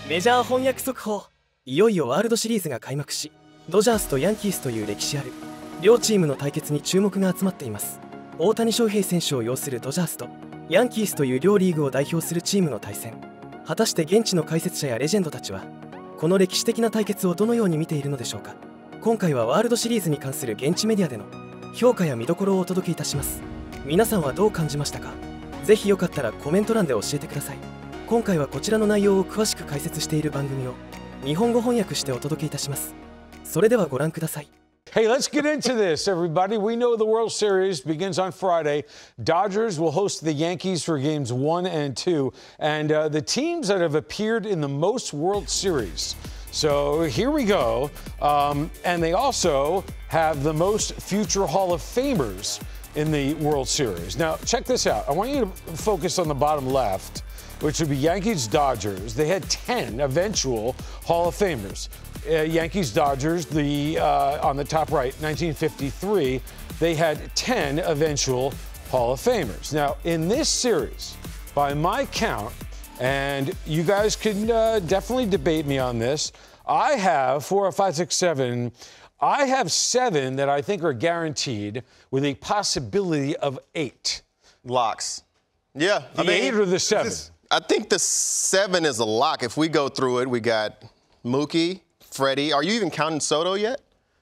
メジャー翻訳速報。いよいよワールドシリーズが開幕し、ドジャースとヤンキースという歴史ある両チームの対決に注目が集まっています。大谷翔平選手を擁するドジャースとヤンキースという両リーグを代表するチームの対戦。果たして現地の解説者やレジェンドたちはこの歴史的な対決をどのように見ているのでしょうか。今回はワールドシリーズに関する現地メディアでの評価や見どころをお届けいたします。皆さんはどう感じましたか。ぜひよかったらコメント欄で教えてください。今回はこちらの内容を詳しく解説している番組を日本語翻訳してお届けいたします。それではご覧ください。Hey, let's get into this, everybody. We know the World Series begins on Friday. Dodgers will host the Yankees for games 1 and 2, and the teams that have appeared in the most World Series. So here we go. And they also have the most future Hall of Famers in the World Series. Now, check this out. I want you to focus on the bottom left, which would be Yankees-Dodgers. They had 10 eventual Hall of Famers. Yankees-Dodgers, on the top right, 1953, they had 10 eventual Hall of Famers. Now, in this series, by my count, and you guys can definitely debate me on this, I have 4, 5, 6, 7. I have 7 that I think are guaranteed with a possibility of 8. Locks. Yeah. The 8 or the 7? I think the 7 is a lock. If we go through it, we got Mookie, Freddie. Are you even counting Soto yet?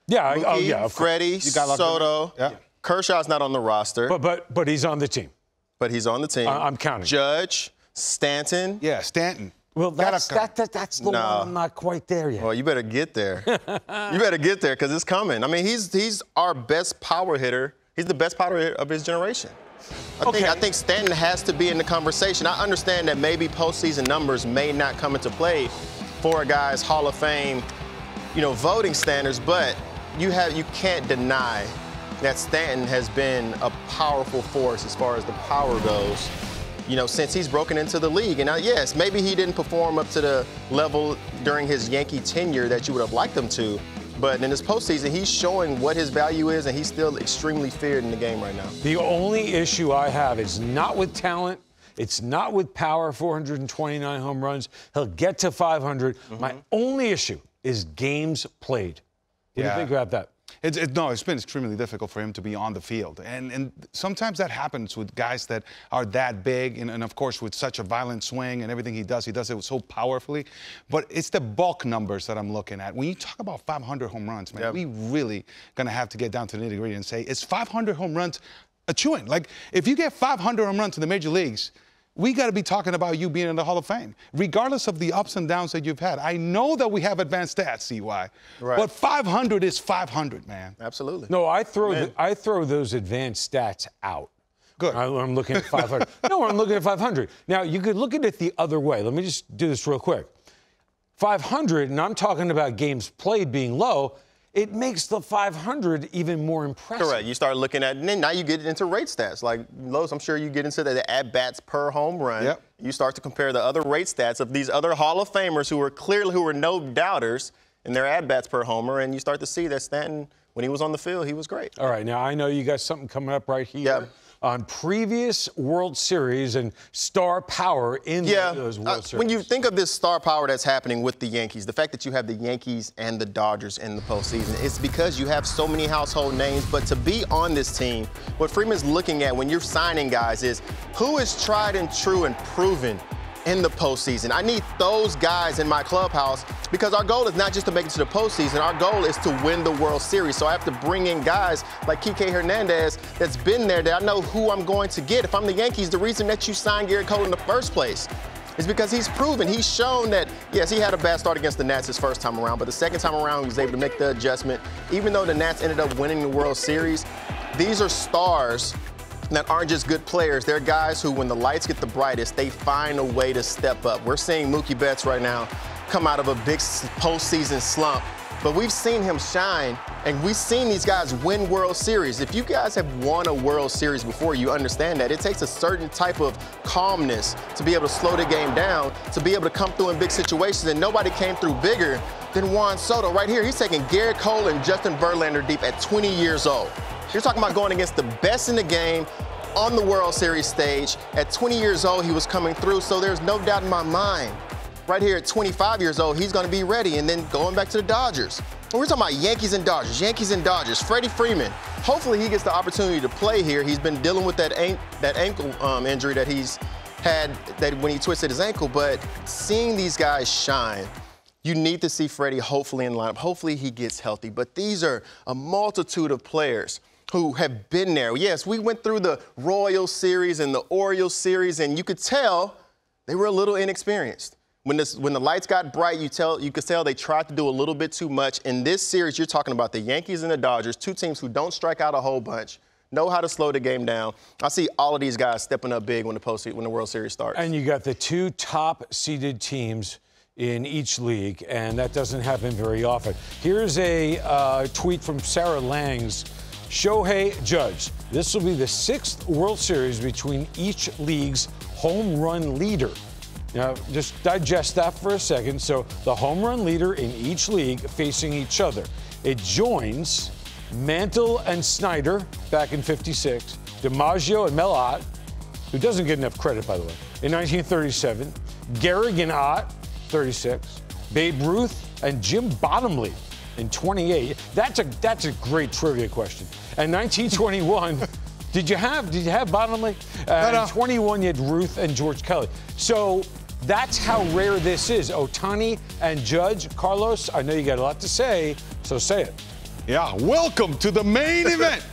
Yeah. Mookie, oh, yeah. Freddie, Soto. Yeah. Kershaw's not on the roster. But he's on the team. But he's on the team. I'm counting. Judge, Stanton. Yeah, Stanton. Well, that's the one I'm not quite there yet. Well, you better get there. You better get there because it's coming. I mean, he's our best power hitter. He's the best power hitter of his generation. I think Stanton has to be in the conversation. I understand that maybe postseason numbers may not come into play for a guy's Hall of Fame, voting standards, but you can't deny that Stanton has been a powerful force as far as the power goes, since he's broken into the league. And now, yes, maybe he didn't perform up to the level during his Yankee tenure that you would have liked him to, but in this postseason, he's showing what his value is, and he's still extremely feared in the game right now. The only issue I have is not with talent. It's not with power, 429 home runs. He'll get to 500. My only issue is games played. What do you think about that? No, it's been extremely difficult for him to be on the field. And sometimes that happens with guys that are that big and of course, with such a violent swing and everything he does it so powerfully. But it's the bulk numbers that I'm looking at. When you talk about 500 home runs, man, we really going to have to get down to the nitty-gritty and say, is 500 home runs a chewing? Like, if you get 500 home runs in the major leagues, we got to be talking about you being in the Hall of Fame, regardless of the ups and downs that you've had. I know that we have advanced stats, CY, but 500 is 500, man. Absolutely. No, I throw those advanced stats out. Good. I'm looking at 500. No, I'm looking at 500. Now, you could look at it the other way. Let me just do this real quick. 500, and I'm talking about games played being low, it makes the 500 even more impressive. Correct. You start looking at, and then now you get into rate stats. Like, Lowe's, I'm sure you get into the at-bats per home run. Yep. You start to compare the other rate stats of these other Hall of Famers who were no doubters in their at-bats per homer, and you start to see that Stanton, when he was on the field, he was great. All right. Now, I know you got something coming up right here. Yep. On previous World Series and star power in those World Series. When you think of this star power that's happening with the Yankees, the fact that you have the Yankees and the Dodgers in the postseason, it's because you have so many household names. But to be on this team, what Freeman's looking at when you're signing guys is who is tried and true and proven in the postseason. I need those guys in my clubhouse because our goal is not just to make it to the postseason. Our goal is to win the World Series. So I have to bring in guys like Kike Hernandez that's been there, that I know who I'm going to get. If I'm the Yankees, the reason that you signed Garrett Cole in the first place is because he's proven, he's shown that, yes, he had a bad start against the Nats his first time around, but the second time around, he was able to make the adjustment. Even though the Nats ended up winning the World Series, these are stars that aren't just good players. They're guys who, when the lights get the brightest, they find a way to step up. We're seeing Mookie Betts right now come out of a big postseason slump, but we've seen him shine, and we've seen these guys win World Series. If you guys have won a World Series before, you understand that. It takes a certain type of calmness to be able to slow the game down, to be able to come through in big situations, and nobody came through bigger than Juan Soto. Right here, he's taking Garrett Cole and Justin Verlander deep at 20 years old. You're talking about going against the best in the game on the World Series stage. At 20 years old, he was coming through, so there's no doubt in my mind right here at 25 years old, he's going to be ready. And then going back to the Dodgers. We're talking about Yankees and Dodgers. Freddie Freeman, hopefully he gets the opportunity to play here. He's been dealing with that ankle injury that he's had when he twisted his ankle. But seeing these guys shine, you need to see Freddie hopefully in lineup. Hopefully he gets healthy. But these are a multitude of players who have been there. Yes, we went through the Royals series and the Orioles series, and you could tell they were a little inexperienced. When the lights got bright, you could tell they tried to do a little bit too much. In this series, you're talking about the Yankees and the Dodgers, two teams who don't strike out a whole bunch, know how to slow the game down. I see all of these guys stepping up big when the World Series starts. And you got the two top-seeded teams in each league, and that doesn't happen very often. Here's a tweet from Sarah Langs. Shohei Judge. This will be the 6th World Series between each league's home run leader. Now, just digest that for a second. So the home run leader in each league facing each other. It joins Mantle and Snyder back in '56, DiMaggio and Mel Ott, who doesn't get enough credit, by the way, in 1937, Gehrig and Ott, 36, Babe Ruth and Jim Bottomley in 28. That's a great trivia question. And 1921, did you have Bottomley? No. 21, you had Ruth and George Kelly. So that's how rare this is. Ohtani and Judge. Carlos, I know you got a lot to say, so say it. Yeah, welcome to the main event.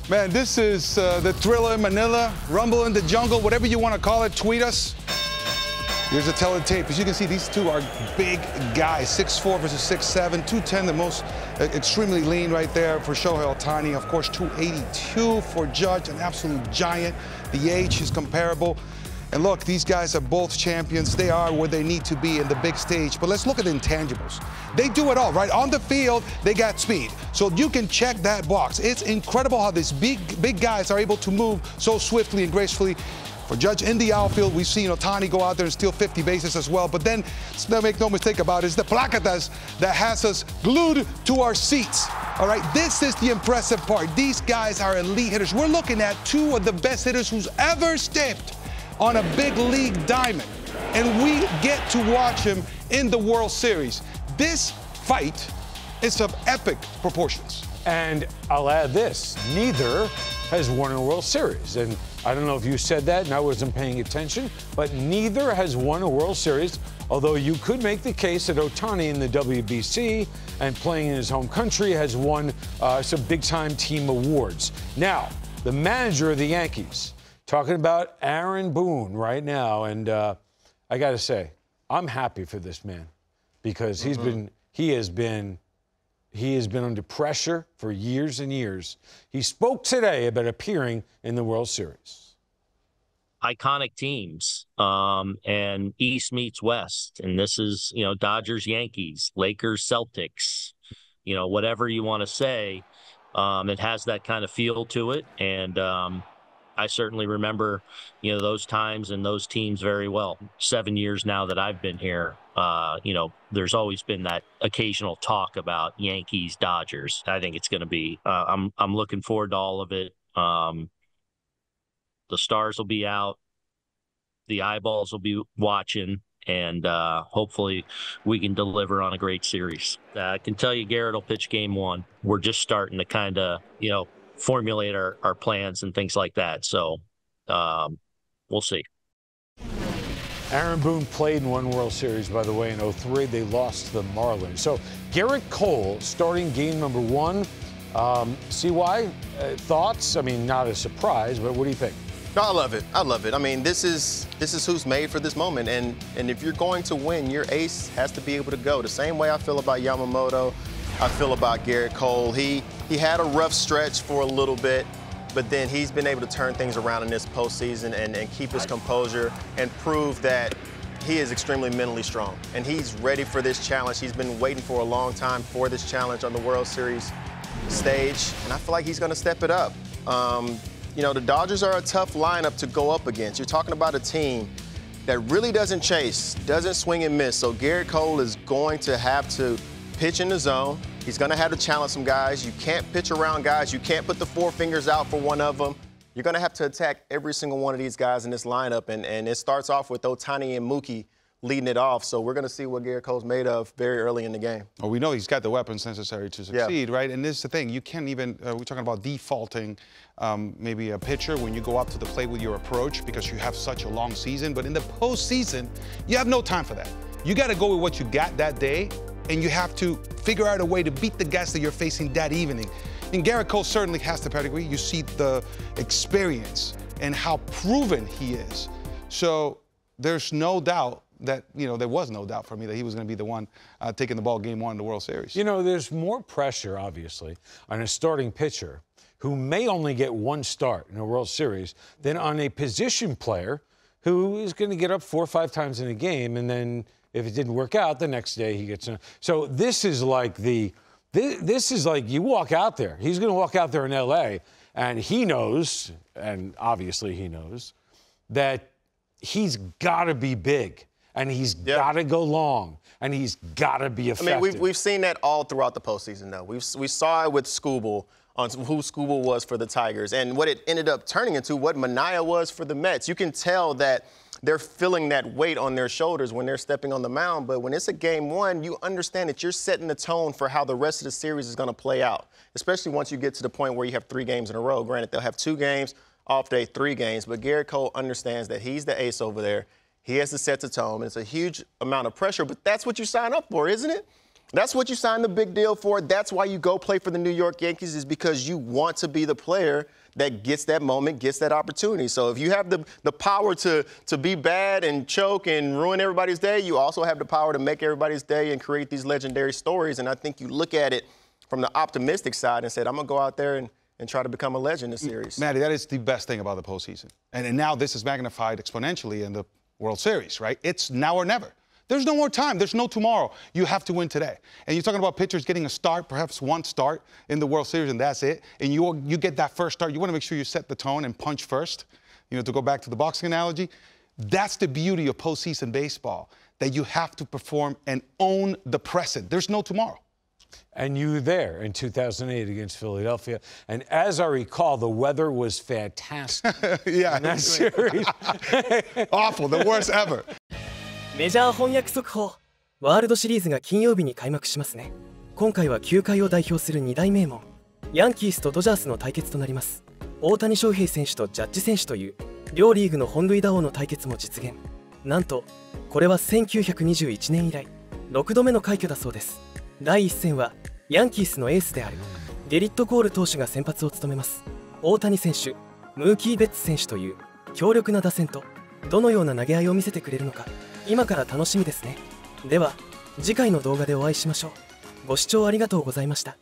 Man, this is the Thriller in Manila, Rumble in the Jungle, whatever you want to call it. Tweet us. Here's a teletape. As you can see, these two are big guys, 6'4" versus 6'7", 210, the most extremely lean right there for Shohei Ohtani. Of course, 282 for Judge, an absolute giant. The age is comparable. And look, these guys are both champions. They are where they need to be in the big stage. But let's look at the intangibles. They do it all, right? On the field, they got speed. So you can check that box. It's incredible how these big guys are able to move so swiftly and gracefully. For Judge in the outfield, we've seen Ohtani go out there and steal 50 bases as well. But then, make no mistake about it, it's the placatas that has us glued to our seats. All right, this is the impressive part. These guys are elite hitters. We're looking at two of the best hitters who's ever stepped on a big league diamond. And we get to watch him in the World Series. This fight is of epic proportions. And I'll add this, neither has won a World Series. And I don't know if you said that and I wasn't paying attention, but neither has won a World Series, although you could make the case that Ohtani in the WBC and playing in his home country has won some big-time team awards. Now, the manager of the Yankees, talking about Aaron Boone right now, and I got to say, I'm happy for this man because he has been under pressure for years and years. He spoke today about appearing in the World Series. Iconic teams, and East meets West. And this is, Dodgers, Yankees, Lakers, Celtics, whatever you want to say. It has that kind of feel to it. And I certainly remember, those times and those teams very well. 7 years now that I've been here. There's always been that occasional talk about Yankees, Dodgers. I think it's going to be, I'm looking forward to all of it. The stars will be out. The eyeballs will be watching. And hopefully we can deliver on a great series. I can tell you Garrett will pitch game one. We're just starting to kind of, formulate our plans and things like that. So we'll see. Aaron Boone played in one World Series, by the way, in '03. They lost to the Marlins. So Garrett Cole starting game number one. See why? Thoughts? I mean, not a surprise, but what do you think? No, I love it. I love it. I mean, this is who's made for this moment. And if you're going to win, your ace has to be able to go. The same way I feel about Yamamoto, I feel about Garrett Cole. He had a rough stretch for a little bit, but then he's been able to turn things around in this postseason and keep his composure and prove that he is extremely mentally strong. And he's ready for this challenge. He's been waiting for a long time for this challenge on the World Series stage, and I feel like he's going to step it up. The Dodgers are a tough lineup to go up against. You're talking about a team that really doesn't chase, doesn't swing and miss. So Garrett Cole is going to have to pitch in the zone. He's going to have to challenge some guys. You can't pitch around guys. You can't put the four fingers out for one of them. You're going to have to attack every single one of these guys in this lineup. And it starts off with Ohtani and Mookie leading it off. So we're going to see what Garrett Cole's made of very early in the game. Well, we know he's got the weapons necessary to succeed, right? And this is the thing. You can't even, we're talking about defaulting maybe a pitcher when you go up to the plate with your approach because you have such a long season. But in the postseason, you have no time for that. You got to go with what you got that day, and you have to figure out a way to beat the guys that you're facing that evening. And Garrett Cole certainly has the pedigree. You see the experience and how proven he is. So there's no doubt that, there was no doubt for me that he was going to be the one taking the ball game one in the World Series. There's more pressure, obviously, on a starting pitcher who may only get one start in a World Series than on a position player who is going to get up 4 or 5 times in a game, and then if it didn't work out, the next day he gets. So this is like this is like you walk out there. He's going to walk out there in L.A., and he knows, and obviously he knows, that he's got to be big, and he's got to go long, and he's got to be effective. I mean, we've seen that all throughout the postseason, though. We saw it with Skubal, on who Skubal was for the Tigers, and what it ended up turning into, what Manaea was for the Mets. You can tell that they're feeling that weight on their shoulders when they're stepping on the mound, but when it's a game one, you understand that you're setting the tone for how the rest of the series is going to play out, especially once you get to the point where you have 3 games in a row. Granted, they'll have 2 games, off day 3 games, but Garrett Cole understands that he's the ace over there. He has to set the tone. It's a huge amount of pressure, but that's what you sign up for, isn't it? That's what you signed the big deal for. That's why you go play for the New York Yankees, is because you want to be the player that gets that moment, gets that opportunity. So if you have the power to be bad and choke and ruin everybody's day, you also have the power to make everybody's day and create these legendary stories. And I think you look at it from the optimistic side and said, I'm going to go out there and try to become a legend in the series. Matty, that is the best thing about the postseason. And now this is magnified exponentially in the World Series, right? It's now or never. There's no more time. There's no tomorrow. You have to win today. And you're talking about pitchers getting a start, perhaps one start in the World Series, and that's it. And you get that first start. You want to make sure you set the tone and punch first, to go back to the boxing analogy. That's the beauty of postseason baseball, that you have to perform and own the present. There's no tomorrow. And you were there in 2008 against Philadelphia. And as I recall, the weather was fantastic. Yeah. In that series. Awful, the worst ever. メジャー翻訳速報。ワールドシリーズが金曜日に開幕しますね。今回は球界を代表する2大名門、ヤンキースとドジャースの対決となります。大谷翔平選手とジャッジ選手という両リーグの本塁打王の対決も実現。なんとこれは1921年以来6度目の快挙だそうです。第1戦はヤンキースのエースであるゲリット・コール投手が先発を務めます。大谷選手、ムーキー・ベッツ選手という強力な打線とどのような投げ合いを見せてくれるのか、今から楽しみですね。では次回の動画でお会いしましょう。ご視聴ありがとうございました。